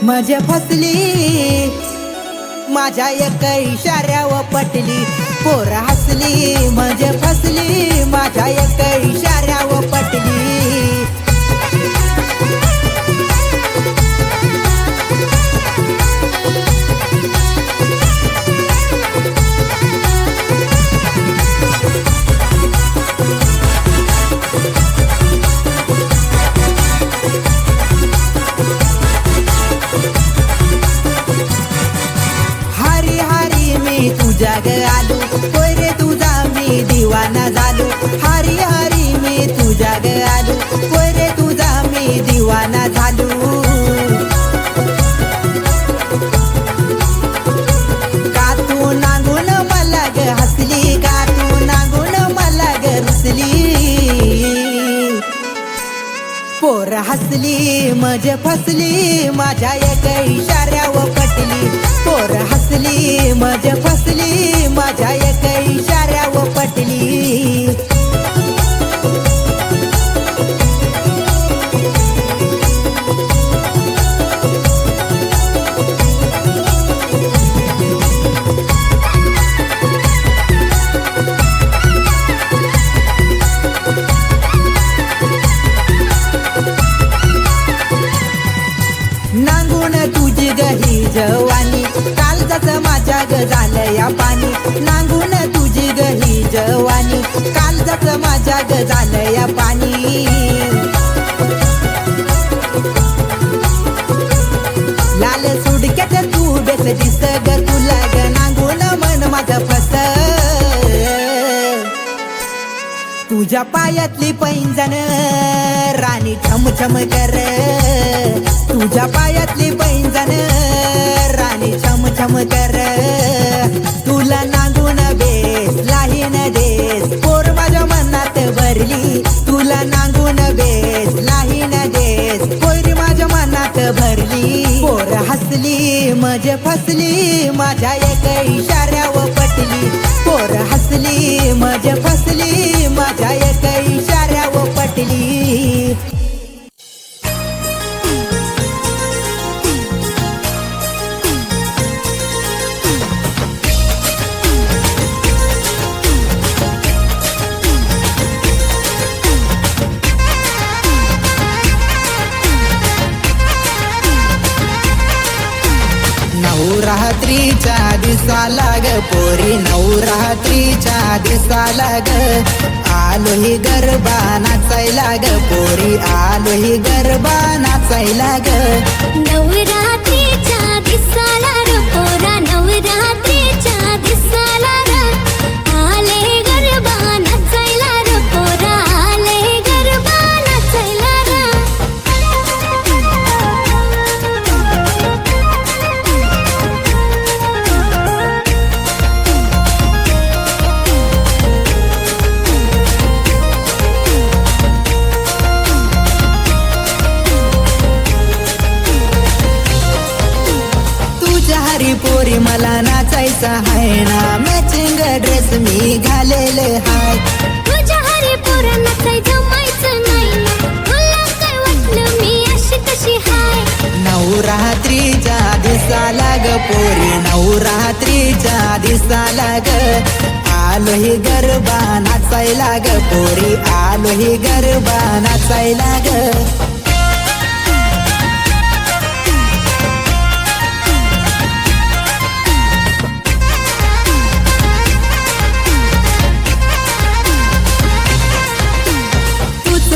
माझ्या फसली माझ्या एका इशाऱ्यावर पटली पोर हसली माझ्या फसली माझ्या एका इशाऱ्यावर पटली तुझ्या ग आलो होय रे तुझा मी दिवाना झालो हरी हरी मी तुझ्या ग आलो होय रे तुझा मी दिवाना झालो का तू नांगून मला ग हसली का तू नांगून मला ग रुसली पोर हसली मजे फसली माझ्या एका इशाऱ्यावर पटली पोर हसली मजे फसली माझ्या एका इशाऱ्यावर पटली जवानी, काळजाच माझ्या ग झालं या पाणी, नांगून तुझी ग ही जवानी, काळजाच माझ्या ग झालं या पाणी. लाल सुडक्यात तू बेस दिस ग, तुला ग नांगून मन माझं फस. तुझ्या पायातली पैंजण राणी छम छम कर, तुझ्या पायातली पैंजण राणी छम छम कर. तुला नांगून बेस लाहीन देस, पोर माझ्या मनात भरली, तुला नांगून बेस लाहीन देस, पोरी माझ्या मनात भरली. पोर हसली मजे फसली, माझ्या एक इशाऱ्यावर पटली, पोर हसली मजे फसली, माझ्या एक इशाऱ्यावर पटली. नवरात्रीच्या दिसाला ग पोरी, नवरात्रीच्या दिसाला ग, आलो ही गरबा नाचायला ग पोरी, आलो ही गरबा नाचायला ग. नवरात्रीच्या दिसाला र पोरा, नवरात्रीच्या दिसाला र, आले गरबा नाचायला र पोरा, आले गरबा नाचायला र. पोरी मला नाचायचा हाय ना, मॅचिंग ड्रेस मी घालेले हाय. तुझ्या हरी पोरा नाचायचं माहिती नाही ना, तुला काय वाटलं मी अशी कशी हाय. नवरात्रीच्या दिसाला ग पोरी, नवरात्रीच्या दिसाला ग, आलो ही गरबा नाचायला ग पोरी, आलो ही गरबा नाचायला ग.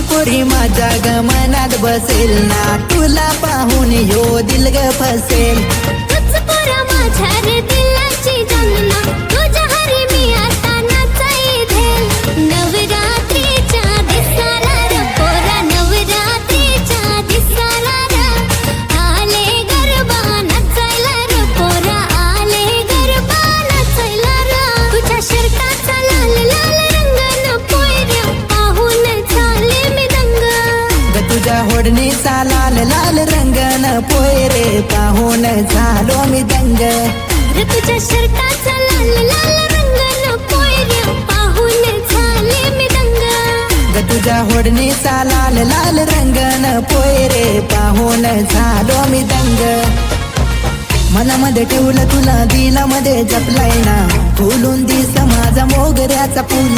पोरी माझ्या ग मनात बसेल ना, तुला पाहून यो दिल ग फसेल. तुझ पोरा माझ्या रे दिलाची जमना, तुझ्या हरी मी आता नाचायदेल. नवरात्रीच्या दिसाला र पोरा, नवरात्रीच्या दिसाला र, आले गरबा नाचायला र पोरा, आले गरबा नाचायला र. तुझ्या शर्टाचा लाल लाल रंग न पोयऱ्या पाहून झाले मी दंग. तुझ्या होडणीचा लाल लाल रंग न पोयरे पाहून झालो मी दंग. तुझ्या शर्टाचा लाल लाल रंग न पोयऱ्या पाहून झाले मी दंग. तुझ्या होडणीचा लाल लाल रंग न पोयरे पाहून झालो मी दंग. मनामध्ये ठेवलं तुला दिलामध्ये जपलाय ना, फुलून दिस माझा मोगऱ्याचा फुल.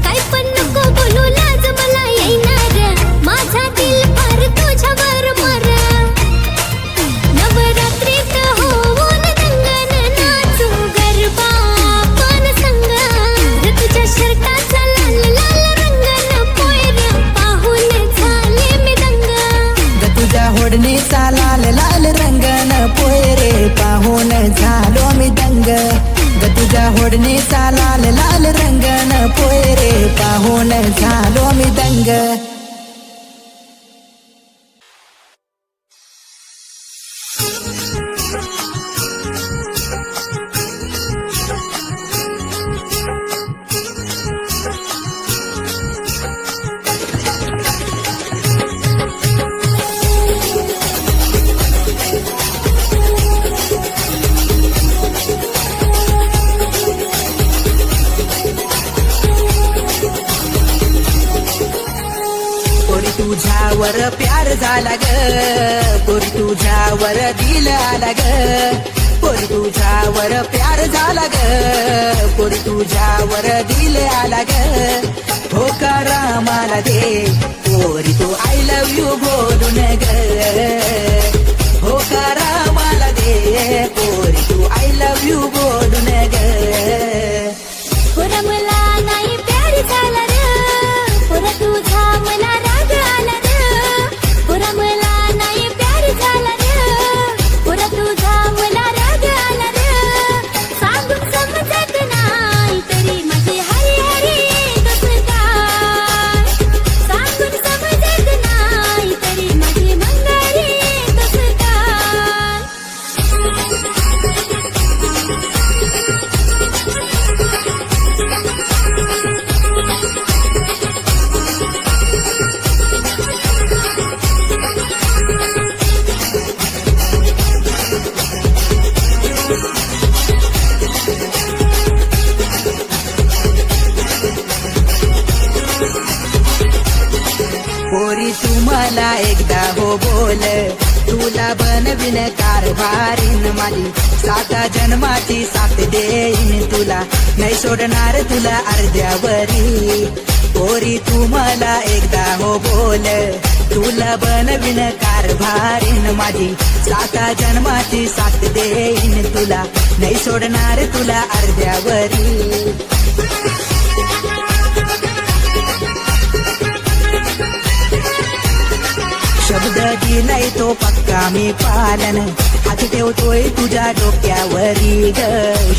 काय पण नको बोलू लाज मला येणार, माझा दिल फार तुझ्यावर मर. नवरात्रीत होऊन दंगन नाचू गरबा पण संग. तुझ्या शर्टाचा लाल लाल रंग न पोयऱ्या पाहून झाले मी दंग. तुझ्या होडणीचा लाल लाल रंग न पोयरे पाहून झालो मी दंग. तुझ्या होडणीचा लाल लाल रंग न पोयरे पाहून झालो मी दंग. तुझ्यावर प्यार झाला ग पोरी, तुझ्यावर दिल आला ग पोरी, तुझ्यावर प्यार झाला ग पोरी, तुझ्यावर दिल आला ग. होकार मला दे पोरी, तू आय लव्ह यू बोलून ग. होकार मला दे यू बोलून ग पोरा मला नाही प्यार झाला र पोरा तुझा मला राग आला र पोरा मला नाही प्यार झाला र पोरा तुझा मला राग आला र सांगून समजत नाही तरी माझे हरी हरी कसं काय सांगून समजत नाही तरी माझे मंगारी कसं काय पोरी तू मला एकदा हो बोल तुला बनविन कारभारीन माझी 7 जन्माची साथ देईन तुला नाही सोडणार तुला अर्ध्यावरी पोरी तू मला एकदा हो बोल तुला बनविन कारभारीन माझी 7 जन्माची साथ देईन तुला नाही सोडणार तुला अर्ध्यावरी शब्द दिलाय तो पक्का मी पालन हात ठेवतोय तुझ्या डोक्यावरी ग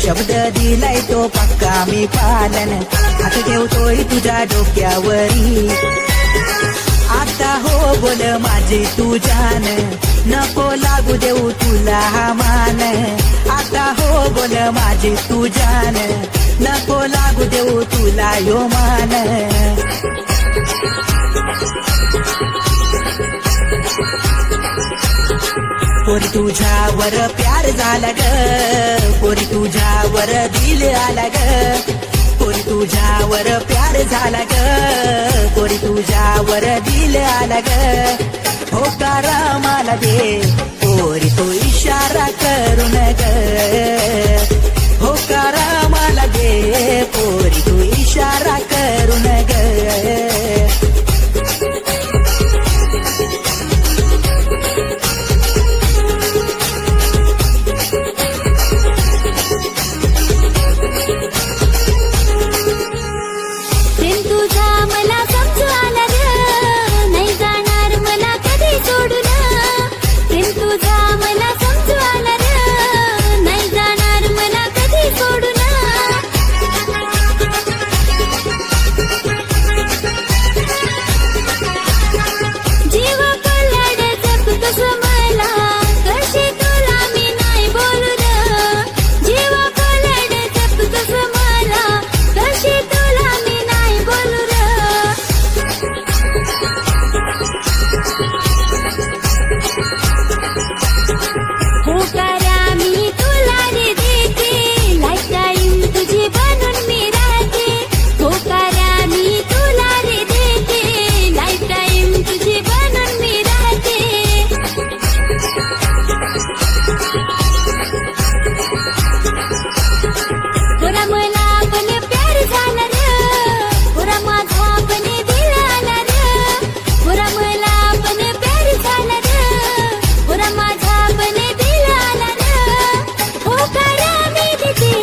शब्द दिलाय तो पक्का मी पालन हात ठेवतोय तुझ्या डोक्यावरी आता हो बोल माझी तू जान नको लागू देऊ तुला हा मान आता हो बोल माझी तू जान नको लागू देऊ तुला यो मान पोरी तुझ्यावर प्यार झाला ग पोरी तुझ्यावर दिल आला ग पोरी तुझ्यावर प्यार झाला ग पोरी तुझ्यावर दिल आला ग होकारा मला दे पोरी तो इशारा करून ग होकारा मला दे पोरी तू इशारा करून ग प्रेम तुझा मला समजू आला र नाही जाणार मला कधी सोडून प्रेम तुझा मला समजू आला र नाही जाणार मला कधी सोडून जीव कोलाड जपतोस मला कशी तुला मी नाही बोलू र जीव कोलाड जपतोस मला कशी तुला मी नाही बोलू र होकारा मी तुला रे देते लाईफ टाईम तुझी बनून मी राहते होकारा मी तुला रे देते लाईफ टाईम तुझी बनून मी राहते पोरा मला पण प्यार झाला र पोरा माझा पण दिल आला र पोरा मला पण प्यार झाला र पोरा माझा पण दिल आला र होकारा मी देते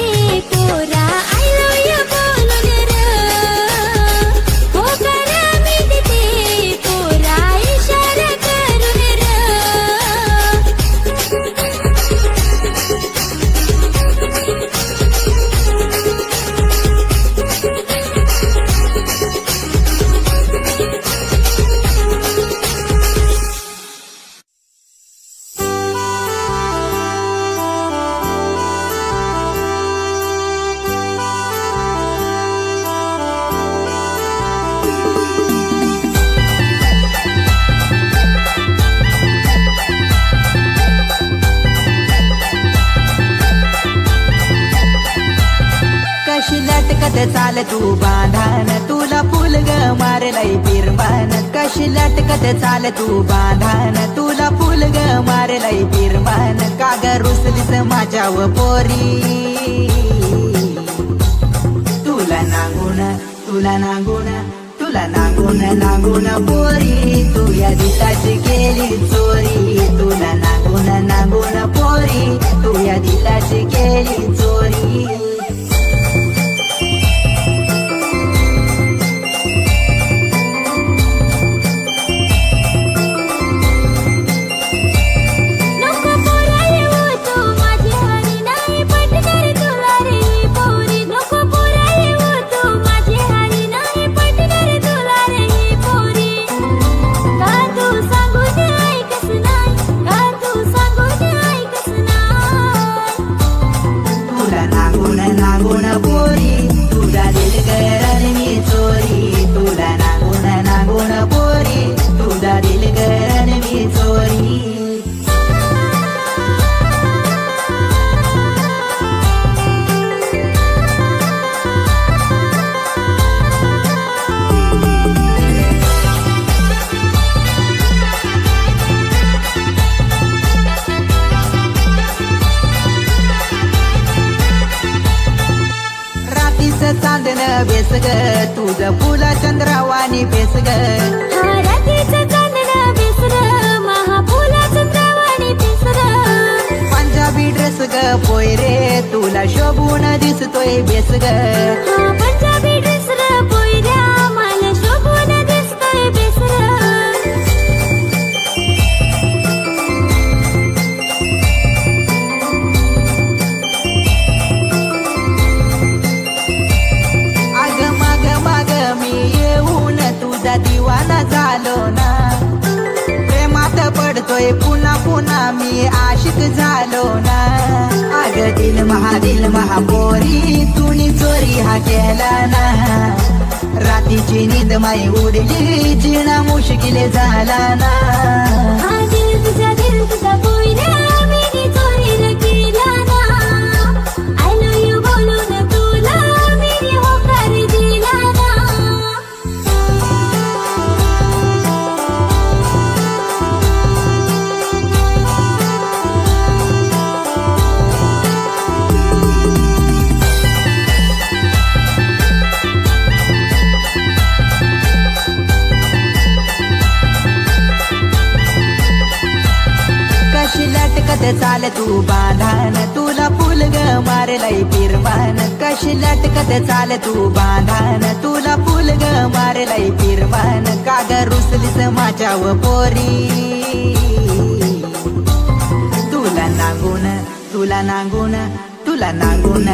पोरा आय लव्ह यू बोलून र होकारा मी देते पोरा इशारा करून र कशी लटकत चाल तू बांधान तुला फुल ग मारलय बिरमान कशी लटकत चाल तू बांधान तुला फुल ग मारलय बिरमान का ग रुसलीस माझ्याव पोरी तुला नांगून तुला नांगून तुला नांगून नांगून पोरी तू या दिलाची केली चोरी तुला नांगून नांगून पोरी तू या दिलाची केली चोरी बेस ग तुझं फुला चंद्रावानी बेस ग हा रात्रीचं चांदणं बेसर महाफुला चंद्रावाणी बेसर पंजाबी ड्रेस ग पोय रे तुला शोभून दिसतोय बेस ग हा पंजाबी ड्रेस र पोयऱ्या मला शोभून दिसतोय बेसर अग माग माग मी येऊन तुझा दिवाना झालो ना प्रेमात पडतोय पुन्हा पुन्हा मी आशिक झालो ना अग दिल महा पोरी तुनी चोरी हा केला ना रातीची नींद माई उडली जिना मुश्किल झाला ना हा दिल तुझा पोयऱ्या मी चोरीला केला ना आय लव्ह यू बोलून तुला मी होकार दिला ना कशी लटकत चाल तू बांधान तुला फुल ग मारलय पिरवान कशी लटकत चाल तू बांधान तुला फुल ग मारलय पिरवान काग रुसलीस माझ्याव पोरी तुला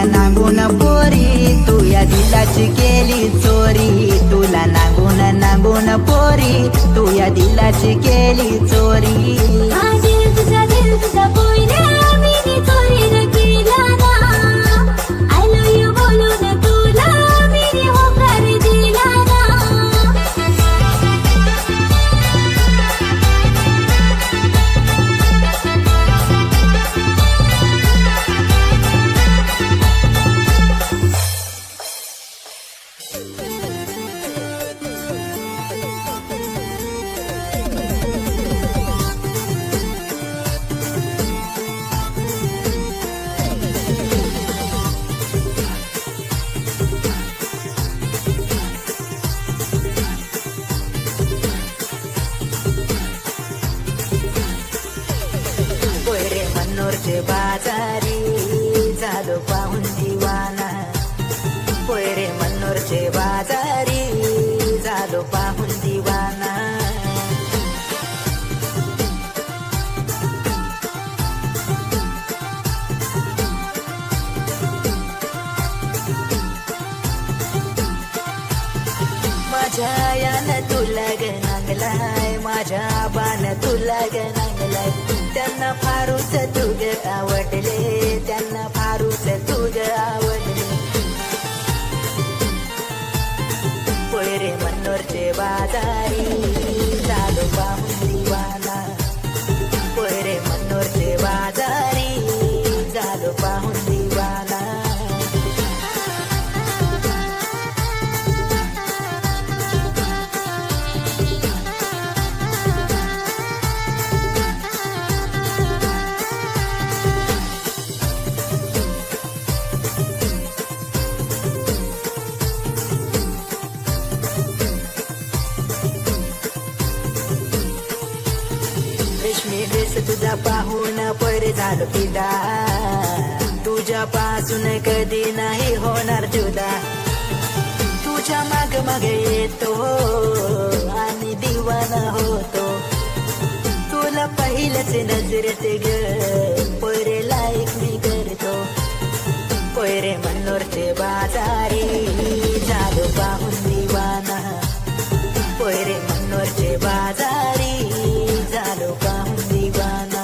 नांगून पोरी तू या दिलाची केली चोरी तुला नांगून पोरी तू या दिलाची केली चोरी हा दिल तुझा पोयऱ्या मी चोरीला केला ना आय लव्ह यू बोलून तुला मी होकार दिला ना पोयरे मनोरचे बाजारी झालो पाहून दिवाना पोयरे मनोरचे बाजारी झालो पाहून दिवाना माझ्या यानं तुला ग नांगलाय माझ्या बाण तुला ग नांगलाय त्यांना फारूच तुग आवडले त्यांना फारूच तुग आवडले पोयरे मनोरचे बाजारी झालो पाहून दिवाना पोयरे मनोरचे बाजारी झालो पाहून दिवाना रेशमी ड्रेस तुझा पाहून पोयरे झालो फिदा तुझ्यापासून कधी नाही होणार जुदा तुझ्या माग येतो आणि दिवाना होतो तुला पहिलंच नजरेत ग पोयरे लाईक मी करतो पोयरे मनोरचे बाजारी झालो पाहून दिवाना पोयरे मनोरचे बाजारी झालो पाहून दिवाना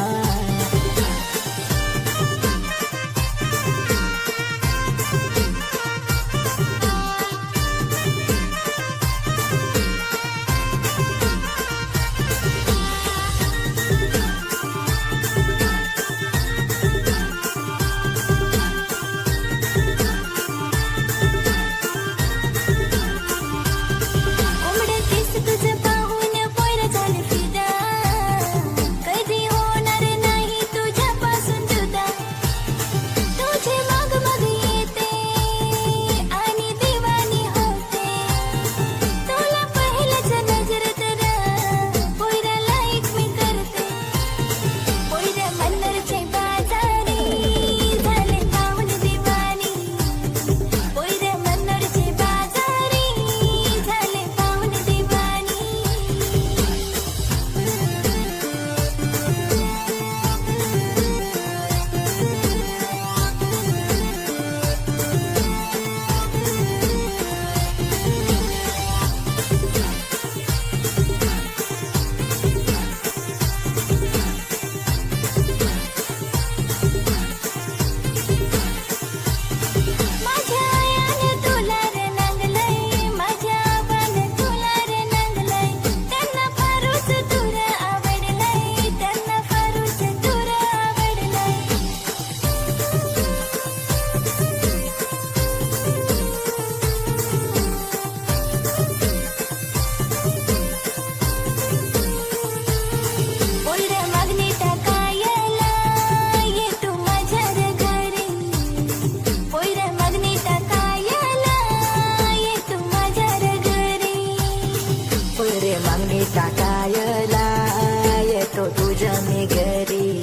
घरी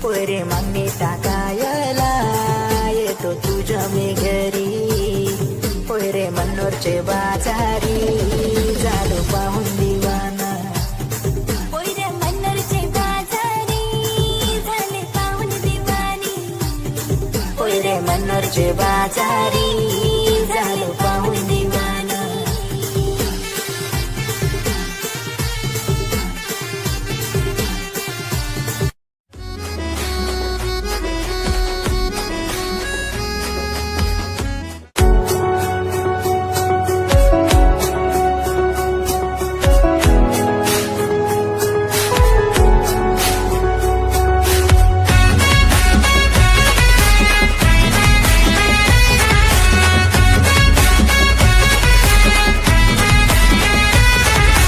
पोरे मागणी टाकायला येतो तुझ्या मी घरी पोरे मनोरचे बाजारी झालो पाहून दिवाना पोयरे मनोरचे बाजारी झाले पाहून दिवानी पोरे मनोरचे बाजारी झालो पाहून दिवाना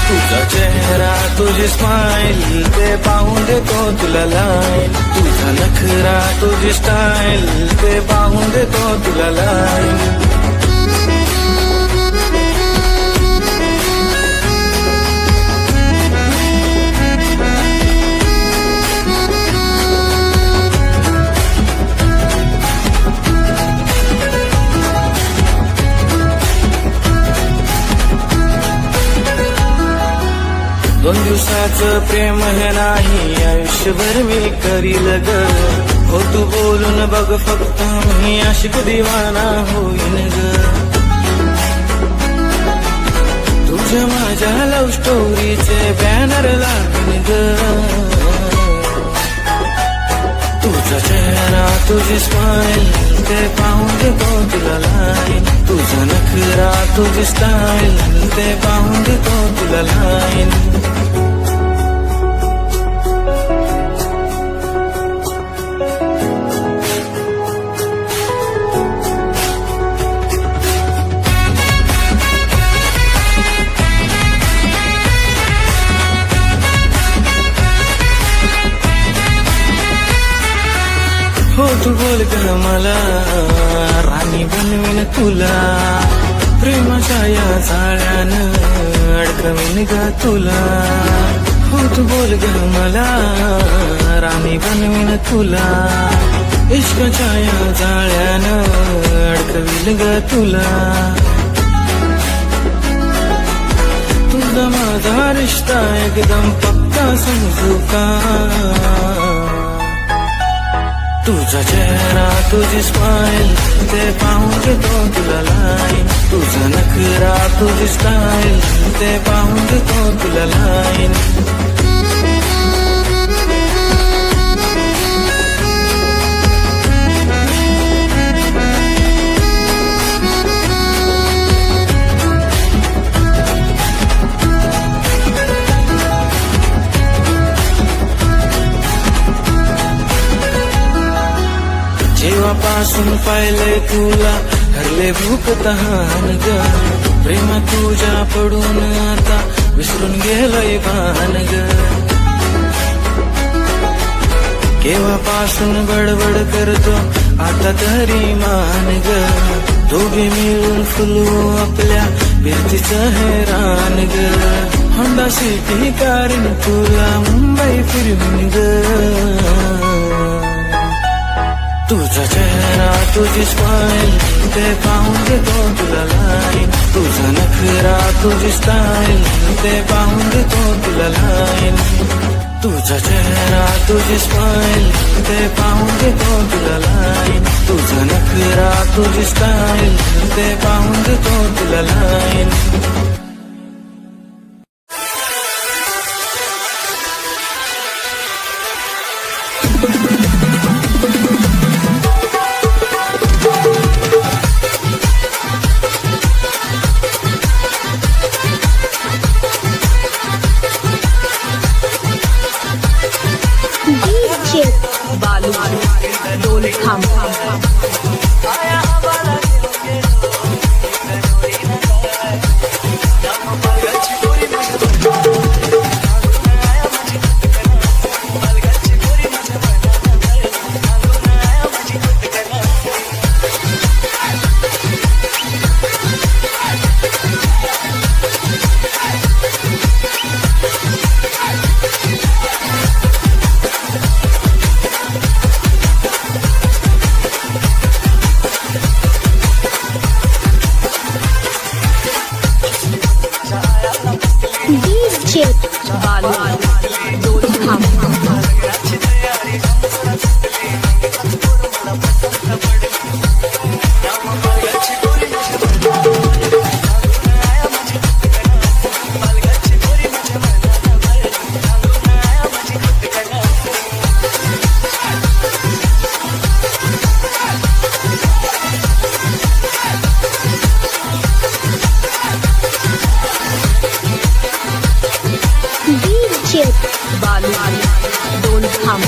तुझा चेहरा तुझी स्माइल ते पाहून देतो तुला लाईन तुझा नखरा तुझी स्टाईल ते पाहून देतो तुला लाईन दोन दिवसाचं प्रेम हे नाही आयुष्यभर मी करील ग हो तू बोलून बघ फक्त मी आशिक दिवाना होईन ग तुझ्या माझ्या लव्ह स्टोरीचे बॅनर लागीन ग तुझा चेहरा तुझी स्माइल ते पाहून देतो तुला लाईन तुझा नखरा तुझी स्टाईल ते पाहून देतो तुला लाईन हो तू बोल ग मला राणी बनवीन तुला प्रेमाच्या या जाळ्यानं अडकवीन ग तुला हो तू बोल ग मला राणी बनवीन तुला इश्काच्या या जाळ्यानं अडकवीन ग तुला तुझा माझा रिश्ता एकदम पक्का समजू का तुझा चेहरा तुझी स्माइल ते पाहून देतो तुला लाईन तुझा नखरा तुझी स्टाईल ते पाहून देतो तुला लाईन जेव्हापासून पाहिलंय तुला हरले भूक तहान ग प्रेम तुझ्या पडून आता विसरून गेलंय भान ग केव्हापासून बडबड करतो आता तरी मान ग दोघे मिळून फुलवू आपल्या बिर्तीचं हैरान ग होंडा सिटी कारीन तुला मुंबई फिरवीन ग तुझा चेहरा तुझी स्माइल ते पाहून देतो तुला लाईन तुझा नखरा तुझी स्टाईल ते पाहून देतो तुला लाईन तुझा चेहरा तुझी स्माइल ते पाहून देतो तुला लाईन तुझा नखरा तुझी स्टाईल ते पाहून देतो तुला लाईन बालू डोल खाम खांब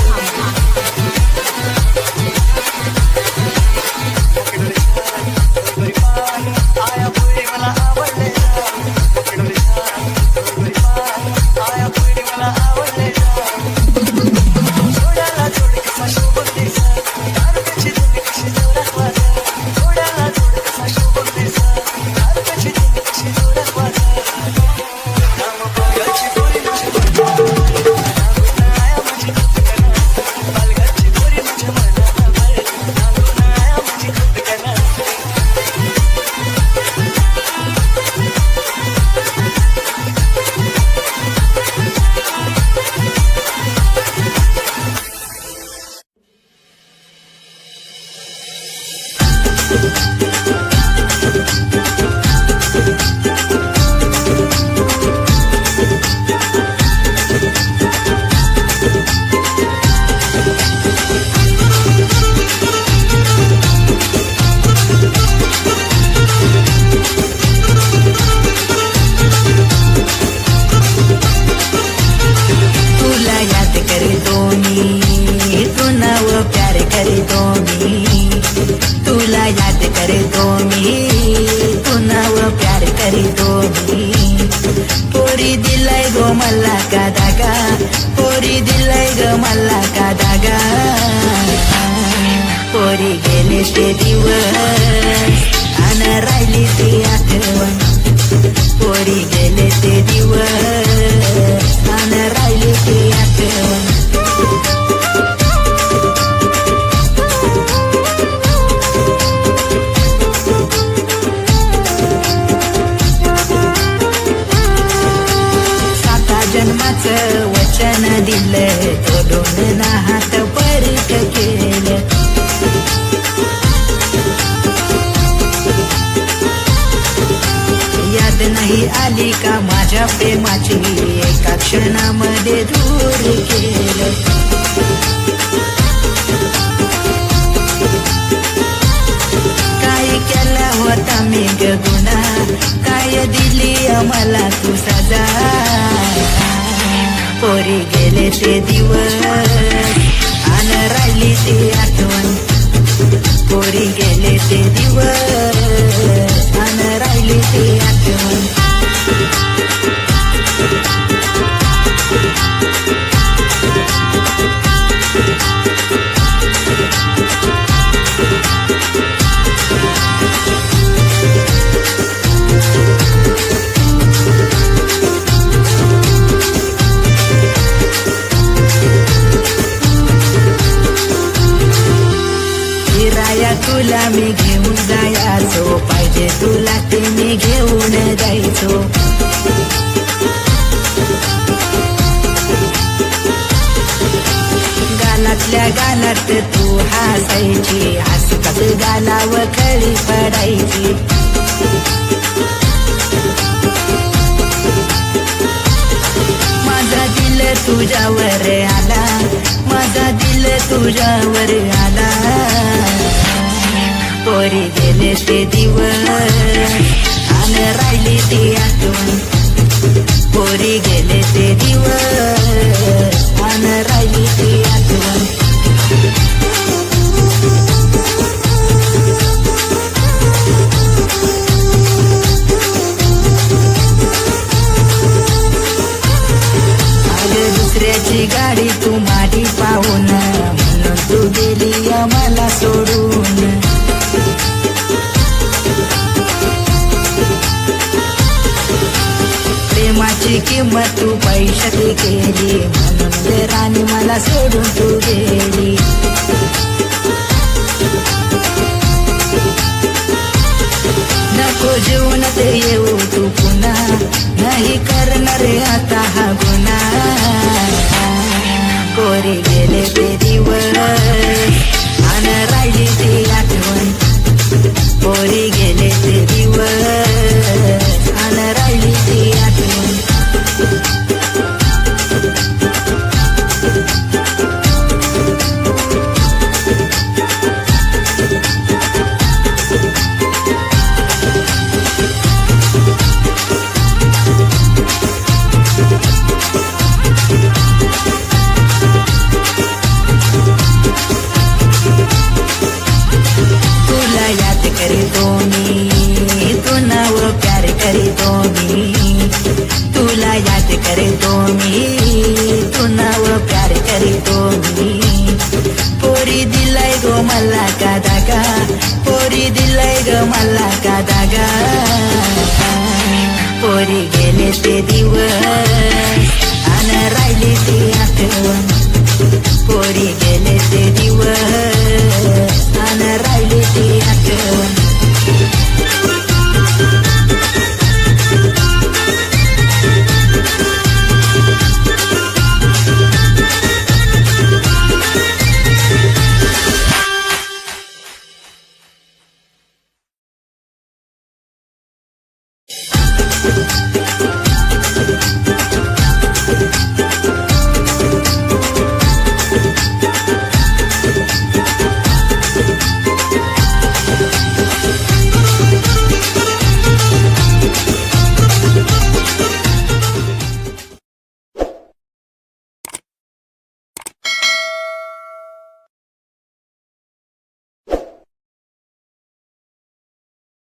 पोरी दिलाय गो मला का धागा, पोरी दिलाय ग मला का धागा. पोरी गेले ते दिवस अन राहिली ती आठवण. पोरी गेले ते दिवस अन राहिली ती आठवण. जन्माचं वचन दिलं, तोडून ना हात परत केलं. याद नाही आली का माझ्या प्रेमाची, एका क्षणामध्ये दूर केलं. काय केला होता मी ग गुन्हा, काय दिली आम्हाला तू सजा. पोरी गेले ते दिवस अन राहिली ती आठवण. पोरी गेले ते दिवस अन राहिली ती आठवण. तुला मी घेऊन जायचो, पाहिजे तुला ते मी घेऊन जायचो. गालातल्या गालात तू हसायची, हसताच गालावर खळी पडायची. माझा दिल तुझ्यावर आला, माझा दिल तुझ्यावर आला. पोरी गेले ते दिवस अन राहिली ती आठवण. पोरी गेले ते दिवस अन राहिली ती आठवण. अगं दुसऱ्याची गाडी तू माझी पाहून, म्हणून तू गेली आम्हाला सोडून. प्रेमाची किंमत तू पैशात केली, म्हणून राणी मला सोडून तू गेली. नको जीवनात येऊ तू पुन्हा, नाही करणार आता हा गुन्हा. पोरी गेले ते दिवस अन राहिली ती आठवण. पोरी गेले ते दिवस अन राहिली ती आठवण. पोरी दिलाय गो मला का दागा, पोरी दिलाय ग मला का दागा. पोरी गेले ते दिवस आणि राहिली ती